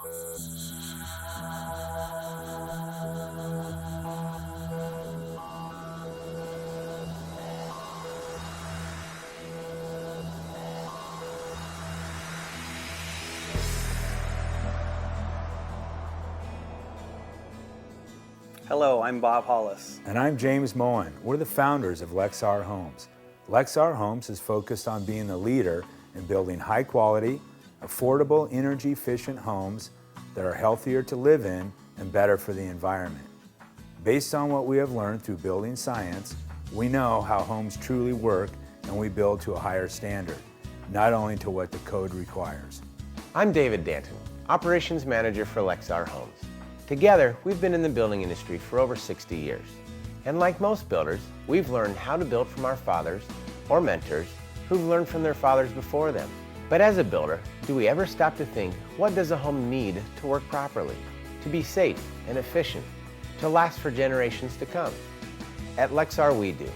Hello, I'm Bob Hollis. And I'm James Moen. We're the founders of Lexar Homes. Lexar Homes is focused on being the leader in building high quality, affordable, energy efficient homes that are healthier to live in and better for the environment. Based on what we have learned through building science, we know how homes truly work, and we build to a higher standard, not only to what the code requires. I'm David Danton, Operations Manager for Lexar Homes. Together, we've been in the building industry for over 60 years. And like most builders, we've learned how to build from our fathers or mentors who've learned from their fathers before them. But as a builder, do we ever stop to think, what does a home need to work properly, to be safe and efficient, to last for generations to come? At Lexar, we do.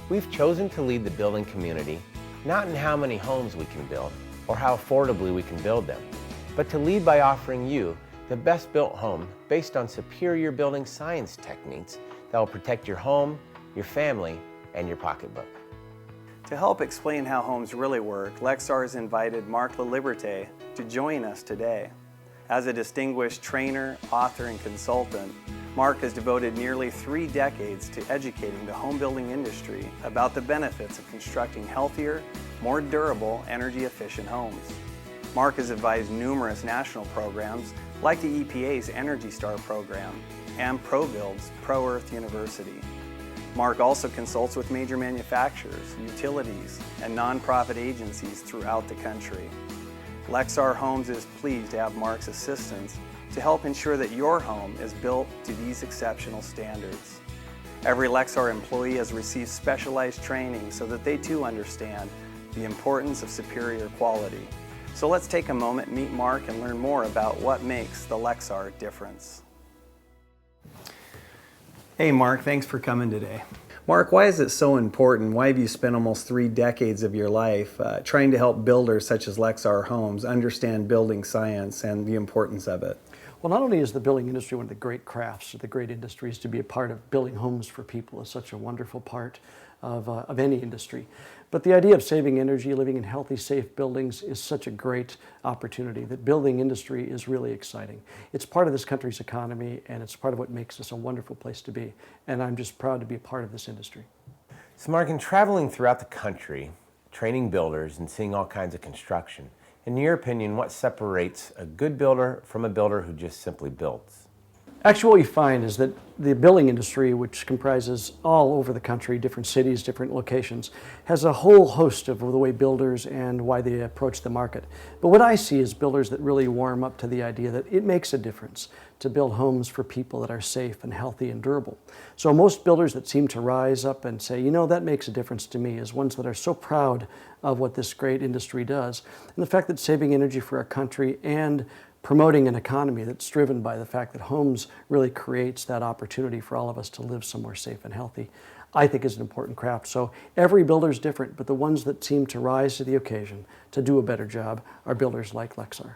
We've chosen to lead the building community, not in how many homes we can build or how affordably we can build them, but to lead by offering you the best built home based on superior building science techniques that will protect your home, your family, and your pocketbook. To help explain how homes really work, Lexar has invited Mark LaLiberte to join us today. As a distinguished trainer, author, and consultant, Mark has devoted nearly 3 decades to educating the home building industry about the benefits of constructing healthier, more durable, energy-efficient homes. Mark has advised numerous national programs like the EPA's Energy Star program and ProBuild's Pro-Earth University. Mark also consults with major manufacturers, utilities, and nonprofit agencies throughout the country. Lexar Homes is pleased to have Mark's assistance to help ensure that your home is built to these exceptional standards. Every Lexar employee has received specialized training so that they too understand the importance of superior quality. So let's take a moment, meet Mark, and learn more about what makes the Lexar difference. Hey Mark, thanks for coming today. Mark, why is it so important? Why have you spent almost 3 decades of your life trying to help builders such as Lexar Homes understand building science and the importance of it? Well, not only is the building industry one of the great crafts, or the great industries, to be a part of building homes for people is such a wonderful part of any industry. But the idea of saving energy, living in healthy, safe buildings is such a great opportunity. The building industry is really exciting. It's part of this country's economy, and it's part of what makes us a wonderful place to be. And I'm just proud to be a part of this industry. So Mark, in traveling throughout the country, training builders and seeing all kinds of construction, in your opinion, what separates a good builder from a builder who just simply builds? Actually, what we find is that the building industry, which comprises all over the country, different cities, different locations, has a whole host of the way builders and why they approach the market. But what I see is builders that really warm up to the idea that it makes a difference to build homes for people that are safe and healthy and durable. So most builders that seem to rise up and say, you know, that makes a difference to me, is ones that are so proud of what this great industry does, and the fact that saving energy for our country and promoting an economy that's driven by the fact that homes really creates that opportunity for all of us to live somewhere safe and healthy, I think is an important craft. So every builder is different, but the ones that seem to rise to the occasion to do a better job are builders like Lexar.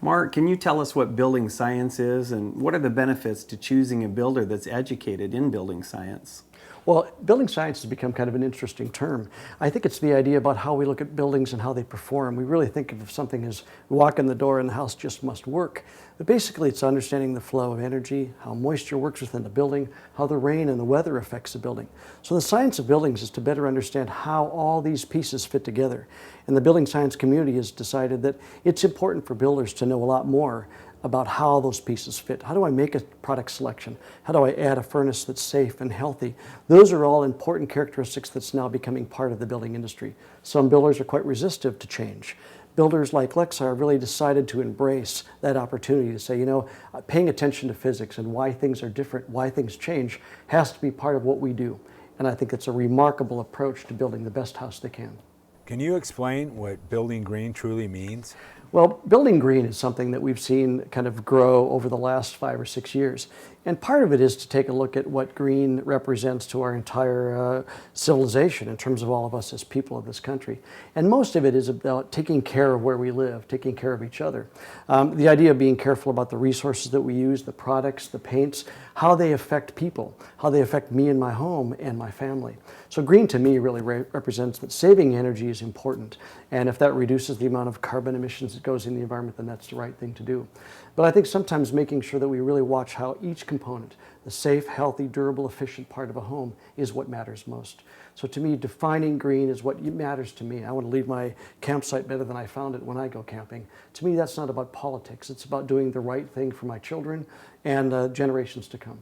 Mark, can you tell us what building science is and what are the benefits to choosing a builder that's educated in building science? Well, building science has become kind of an interesting term. I think it's the idea about how we look at buildings and how they perform. We really think of something as we walk in the door and the house just must work. But basically it's understanding the flow of energy, how moisture works within the building, how the rain and the weather affects the building. So the science of buildings is to better understand how all these pieces fit together. And the building science community has decided that it's important for builders to know a lot more about how those pieces fit. How do I make a product selection? How do I add a furnace that's safe and healthy? Those are all important characteristics that's now becoming part of the building industry. Some builders are quite resistive to change. Builders like Lexar really decided to embrace that opportunity to say, you know, paying attention to physics and why things are different, why things change, has to be part of what we do. And I think it's a remarkable approach to building the best house they can. Can you explain what building green truly means? Well, building green is something that we've seen kind of grow over the last 5 or 6 years. And part of it is to take a look at what green represents to our entire civilization in terms of all of us as people of this country. And most of it is about taking care of where we live, taking care of each other. The idea of being careful about the resources that we use, the products, the paints, how they affect people, how they affect me and my home and my family. So green to me really represents that saving energy is important. And if that reduces the amount of carbon emissions that goes in the environment, then that's the right thing to do. But I think sometimes making sure that we really watch how each component, the safe, healthy, durable, efficient part of a home, is what matters most. So to me, defining green is what matters to me. I want to leave my campsite better than I found it when I go camping. To me, that's not about politics. It's about doing the right thing for my children and generations to come.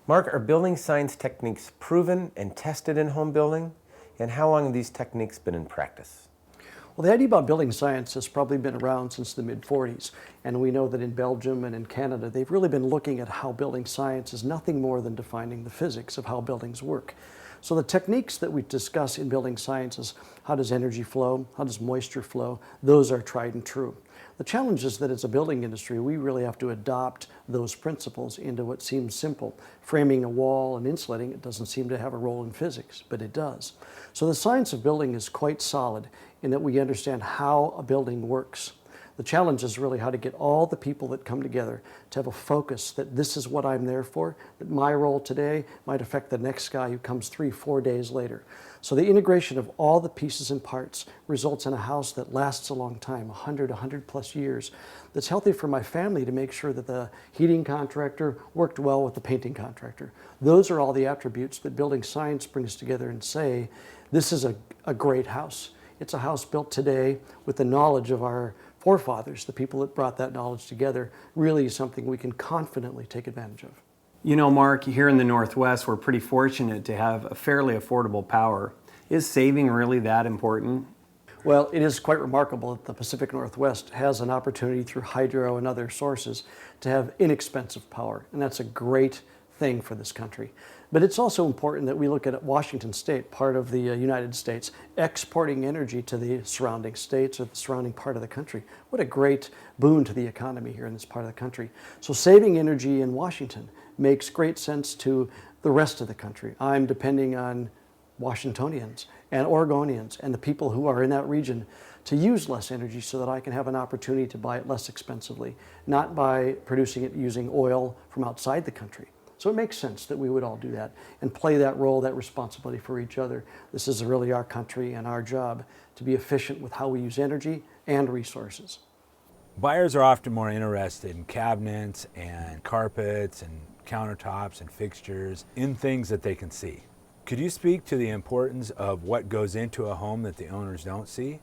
Mark, are building science techniques proven and tested in home building? And how long have these techniques been in practice? Well, the idea about building science has probably been around since the mid-40s, and we know that in Belgium and in Canada, they've really been looking at how building science is nothing more than defining the physics of how buildings work. So the techniques that we discuss in building science is how does energy flow, how does moisture flow, those are tried and true. The challenge is that as a building industry, we really have to adopt those principles into what seems simple. Framing a wall and insulating it doesn't seem to have a role in physics, but it does. So the science of building is quite solid in that we understand how a building works. The challenge is really how to get all the people that come together to have a focus that this is what I'm there for, that my role today might affect the next guy who comes 3-4 days later. So the integration of all the pieces and parts results in a house that lasts a long time, 100 plus years, that's healthy for my family to make sure that the heating contractor worked well with the painting contractor. Those are all the attributes that building science brings together and say, this is a great house. It's a house built today with the knowledge of our forefathers, the people that brought that knowledge together, really is something we can confidently take advantage of. You know, Mark, here in the Northwest, we're pretty fortunate to have a fairly affordable power. Is saving really that important? Well, it is quite remarkable that the Pacific Northwest has an opportunity through hydro and other sources to have inexpensive power, and that's a great thing for this country. But it's also important that we look at Washington State, part of the United States, exporting energy to the surrounding states or the surrounding part of the country. What a great boon to the economy here in this part of the country. So saving energy in Washington makes great sense to the rest of the country. I'm depending on Washingtonians and Oregonians and the people who are in that region to use less energy so that I can have an opportunity to buy it less expensively, not by producing it using oil from outside the country. So it makes sense that we would all do that and play that role, that responsibility for each other. This is really our country and our job to be efficient with how we use energy and resources. Buyers are often more interested in cabinets and carpets and countertops and fixtures in things that they can see. Could you speak to the importance of what goes into a home that the owners don't see?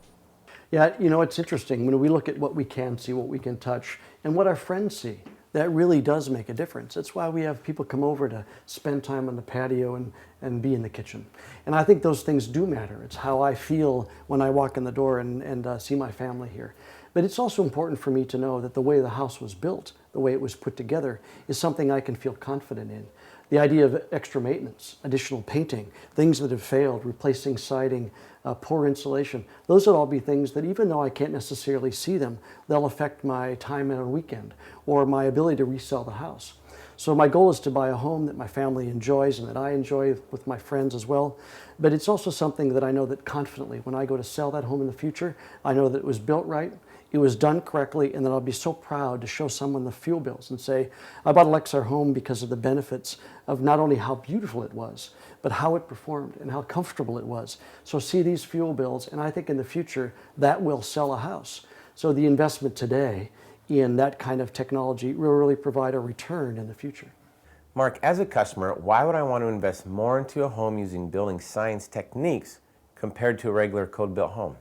Yeah, you know, it's interesting when we look at what we can see, what we can touch, and what our friends see. That really does make a difference. That's why we have people come over to spend time on the patio and be in the kitchen. And I think those things do matter. It's how I feel when I walk in the door and see my family here. But it's also important for me to know that the way the house was built, the way it was put together, is something I can feel confident in. The idea of extra maintenance, additional painting, things that have failed, replacing siding, poor insulation, those would all be things that even though I can't necessarily see them, they'll affect my time on a weekend or my ability to resell the house. So my goal is to buy a home that my family enjoys and that I enjoy with my friends as well. But it's also something that I know that confidently, when I go to sell that home in the future, I know that it was built right, it was done correctly, and then I'll be so proud to show someone the fuel bills and say, I bought a Lexar home because of the benefits of not only how beautiful it was, but how it performed and how comfortable it was. So see these fuel bills, and I think in the future that will sell a house. So the investment today in that kind of technology will really provide a return in the future. Mark, as a customer, why would I want to invest more into a home using building science techniques compared to a regular code-built home?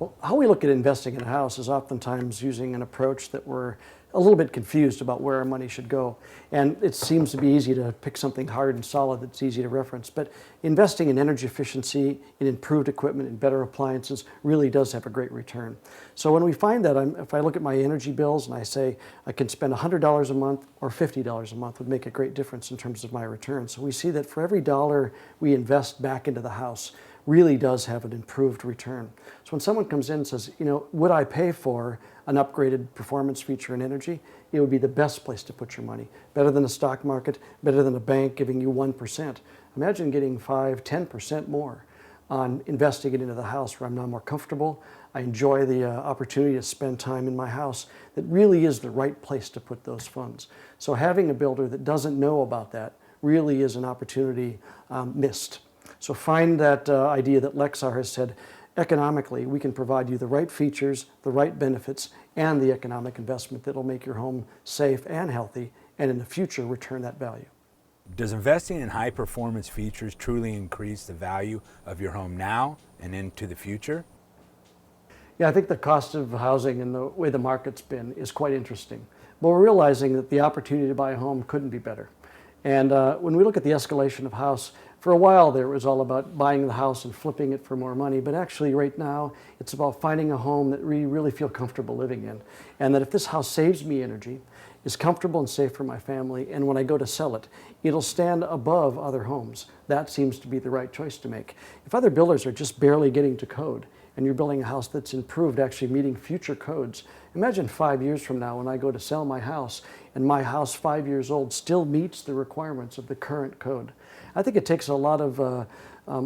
Well, how we look at investing in a house is oftentimes using an approach that we're a little bit confused about where our money should go. And it seems to be easy to pick something hard and solid that's easy to reference. But investing in energy efficiency, in improved equipment, in better appliances really does have a great return. So when we find that, if I look at my energy bills and I say I can spend $100 a month or $50 a month would make a great difference in terms of my return. So we see that for every dollar we invest back into the house, really does have an improved return. So when someone comes in and says, you know, would I pay for an upgraded performance feature in energy? It would be the best place to put your money. Better than a stock market, better than a bank giving you 1%. Imagine getting 5, 10% more on investing it into the house where I'm now more comfortable. I enjoy the opportunity to spend time in my house. That really is the right place to put those funds. So having a builder that doesn't know about that really is an opportunity missed. So find that idea that Lexar has said, economically, we can provide you the right features, the right benefits, and the economic investment that will make your home safe and healthy, and in the future return that value. Does investing in high performance features truly increase the value of your home now and into the future? Yeah, I think the cost of housing and the way the market's been is quite interesting. But we're realizing that the opportunity to buy a home couldn't be better. And when we look at the escalation of house, for a while there it was all about buying the house and flipping it for more money, but actually right now it's about finding a home that we really feel comfortable living in. And that if this house saves me energy, is comfortable and safe for my family, and when I go to sell it, it'll stand above other homes. That seems to be the right choice to make. If other builders are just barely getting to code, and you're building a house that's improved, actually meeting future codes, imagine 5 years from now when I go to sell my house, and my house 5 years old still meets the requirements of the current code. I think it takes a lot of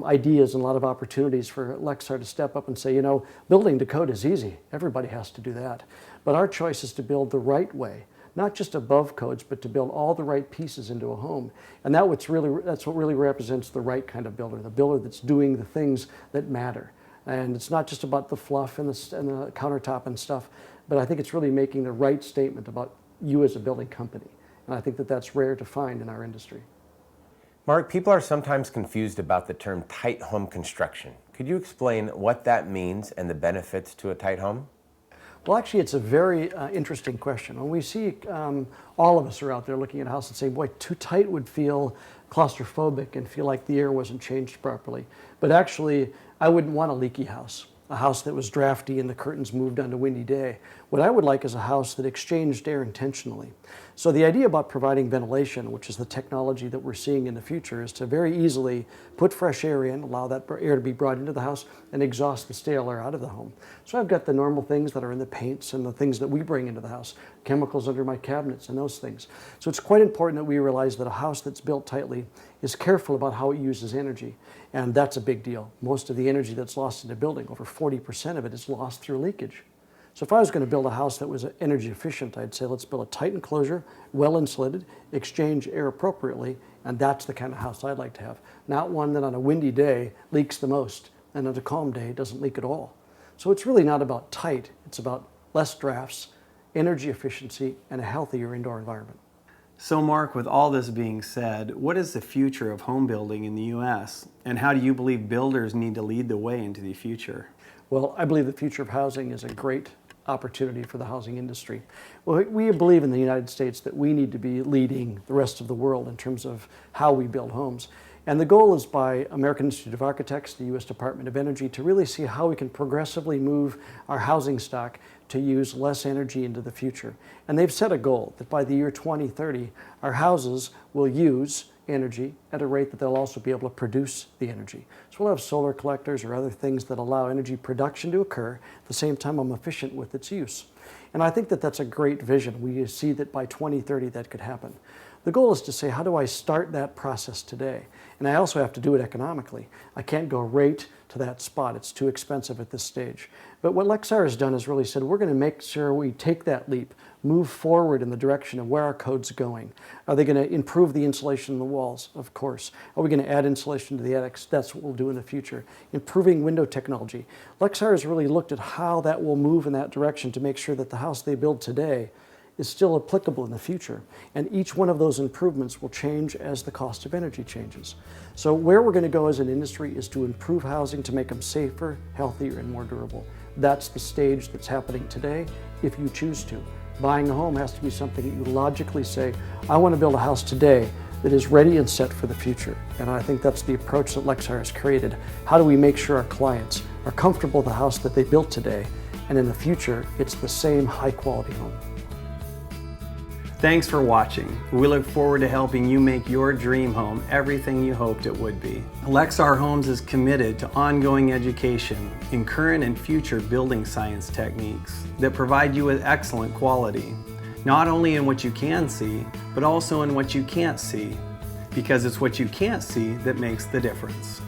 ideas and a lot of opportunities for Lexar to step up and say, you know, building to code is easy. Everybody has to do that. But our choice is to build the right way, not just above codes, but to build all the right pieces into a home. And that's what really represents the right kind of builder, the builder that's doing the things that matter. And it's not just about the fluff and the countertop and stuff, but I think it's really making the right statement about you as a building company. And I think that that's rare to find in our industry. Mark, people are sometimes confused about the term tight home construction. Could you explain what that means and the benefits to a tight home? Well, actually, it's a very interesting question. When we see all of us are out there looking at a house and saying, boy, too tight would feel claustrophobic and feel like the air wasn't changed properly. But actually, I wouldn't want a leaky house, a house that was drafty and the curtains moved on a windy day. What I would like is a house that exchanged air intentionally. So the idea about providing ventilation, which is the technology that we're seeing in the future, is to very easily put fresh air in, allow that air to be brought into the house, and exhaust the stale air out of the home. So I've got the normal things that are in the paints and the things that we bring into the house, chemicals under my cabinets and those things. So it's quite important that we realize that a house that's built tightly is careful about how it uses energy. And that's a big deal. Most of the energy that's lost in a building, over 40% of it, is lost through leakage. So if I was going to build a house that was energy efficient, I'd say let's build a tight enclosure, well insulated, exchange air appropriately, and that's the kind of house I'd like to have. Not one that on a windy day leaks the most, and on a calm day doesn't leak at all. So it's really not about tight, it's about less drafts, energy efficiency, and a healthier indoor environment. So Mark, with all this being said, what is the future of home building in the U.S., and how do you believe builders need to lead the way into the future? Well, I believe the future of housing is a great opportunity for the housing industry. Well, we believe in the United States that we need to be leading the rest of the world in terms of how we build homes. And the goal is by American Institute of Architects, the U.S. Department of Energy, to really see how we can progressively move our housing stock to use less energy into the future. And they've set a goal that by the year 2030, our houses will use energy at a rate that they'll also be able to produce the energy. So we'll have solar collectors or other things that allow energy production to occur at the same time I'm efficient with its use. And I think that that's a great vision. We see that by 2030 that could happen. The goal is to say, how do I start that process today? And I also have to do it economically. I can't go right to that spot. It's too expensive at this stage. But what Lexar has done is really said, we're going to make sure we take that leap, move forward in the direction of where our code's going. Are they going to improve the insulation in the walls? Of course. Are we going to add insulation to the attics? That's what we'll do in the future. Improving window technology. Lexar has really looked at how that will move in that direction to make sure that the house they build today is still applicable in the future. And each one of those improvements will change as the cost of energy changes. So where we're going to go as an industry is to improve housing to make them safer, healthier, and more durable. That's the stage that's happening today if you choose to. Buying a home has to be something that you logically say, I want to build a house today that is ready and set for the future. And I think that's the approach that Lexar has created. How do we make sure our clients are comfortable with the house that they built today, and in the future, it's the same high quality home? Thanks for watching. We look forward to helping you make your dream home everything you hoped it would be. Lexar Homes is committed to ongoing education in current and future building science techniques that provide you with excellent quality, not only in what you can see, but also in what you can't see, because it's what you can't see that makes the difference.